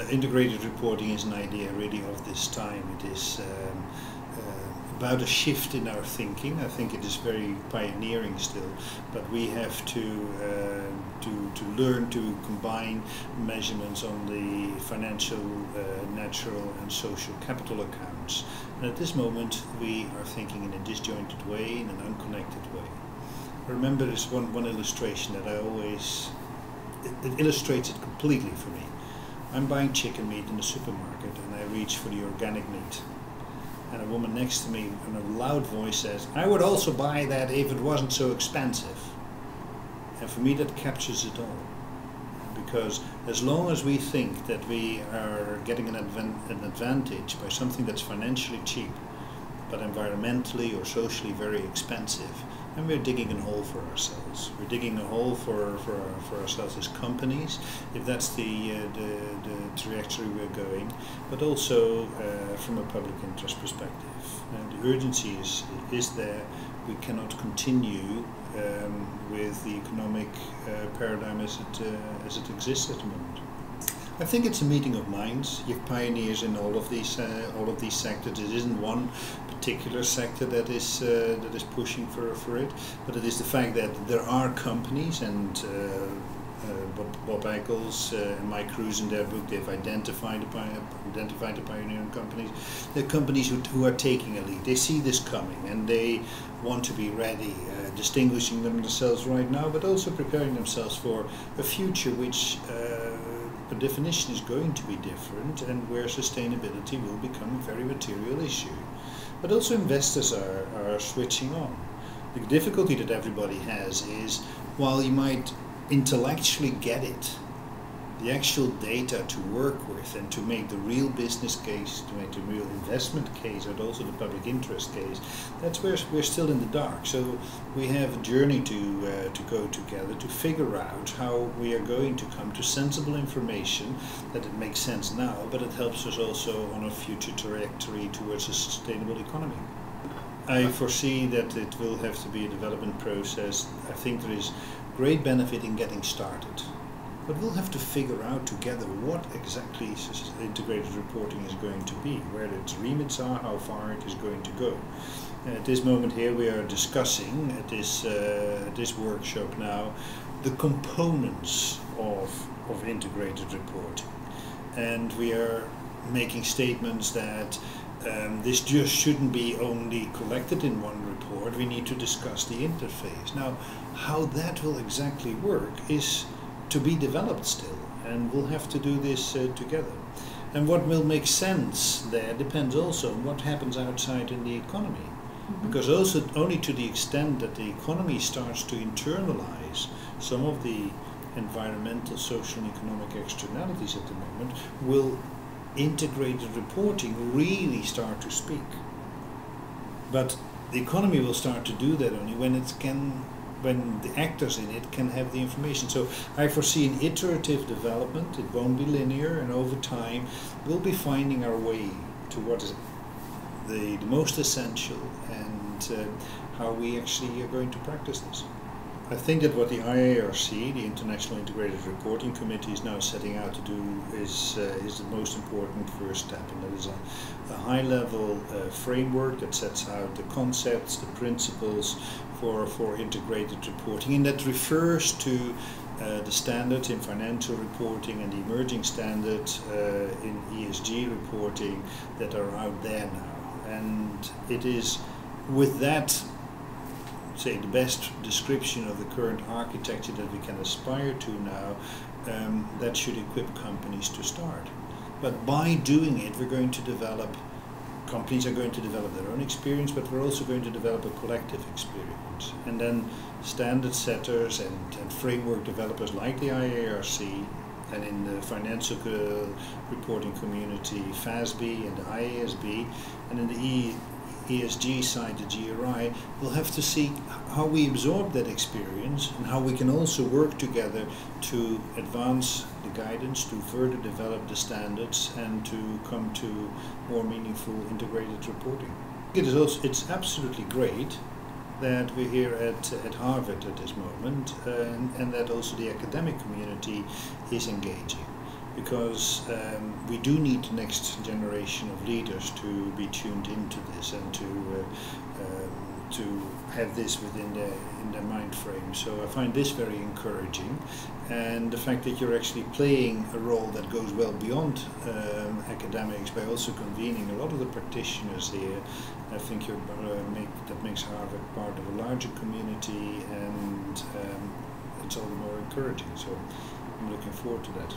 integrated reporting is an idea really of this time. It is about a shift in our thinking. I think it is very pioneering still, but we have to learn to combine measurements on the financial, natural and social capital accounts. And at this moment we are thinking in a disjointed way, in an unconnected way. I remember this one illustration that it illustrates it completely for me. I'm buying chicken meat in the supermarket and I reach for the organic meat. And a woman next to me in a loud voice says, "I would also buy that if it wasn't so expensive." And for me that captures it all. Because as long as we think that we are getting an advantage by something that's financially cheap, but environmentally or socially very expensive, and we're digging a hole for ourselves. We're digging a hole for ourselves as companies, if that's the trajectory we're going, but also from a public interest perspective. The urgency is there. We cannot continue with the economic paradigm as it exists at the moment. I think it's a meeting of minds. You have pioneers in all of these sectors. It isn't one particular sector that is pushing for it, but it is the fact that there are companies, and Bob Eccles and Mike Cruz in their book, they've identified the pioneering companies. They're companies who are taking a lead. They see this coming and they want to be ready, distinguishing themselves right now, but also preparing themselves for a future which the definition is going to be different, and where sustainability will become a very material issue. But also investors are switching on. The difficulty that everybody has is, while you might intellectually get it, the actual data to work with and to make the real business case, to make the real investment case, and also the public interest case, that's where we're still in the dark. So we have a journey to go together to figure out how we are going to come to sensible information that it makes sense now, but it helps us also on a future trajectory towards a sustainable economy. I foresee that it will have to be a development process. I think there is great benefit in getting started. But we'll have to figure out together what exactly integrated reporting is going to be, where its remits are, how far it is going to go. At this moment here we are discussing at this workshop now the components of integrated reporting. And we are making statements that this just shouldn't be only collected in one report. We need to discuss the interface. Now, how that will exactly work is to be developed still, and we'll have to do this together. And what will make sense there depends also on what happens outside in the economy. Because also only to the extent that the economy starts to internalize some of the environmental, social and economic externalities at the moment, will integrated reporting really start to speak. But the economy will start to do that only when the actors in it can have the information. So I foresee an iterative development. It won't be linear, and over time we'll be finding our way to what is the most essential, and how we actually are going to practice this. I think that what the IARC, the International Integrated Reporting Committee, is now setting out to do is the most important first step, and that is a high-level framework that sets out the concepts, the principles for integrated reporting, and that refers to the standards in financial reporting and the emerging standards in ESG reporting that are out there now. And it is with that, say, the best description of the current architecture that we can aspire to now, that should equip companies to start. But by doing it, we're going to develop, companies are going to develop their own experience, but we're also going to develop a collective experience. And then standard setters and framework developers like the IARC, and in the financial reporting community, FASB and the IASB, and in the ESG side, the GRI, we'll have to see how we absorb that experience and how we can also work together to advance the guidance, to further develop the standards, and to come to more meaningful integrated reporting. It's absolutely great that we're here at Harvard at this moment, and that also the academic community is engaging. because we do need the next generation of leaders to be tuned into this and to have this within their mind frame. So I find this very encouraging, and the fact that you're actually playing a role that goes well beyond academics by also convening a lot of the practitioners here. I think that makes Harvard part of a larger community, and it's all the more encouraging. So I'm looking forward to that.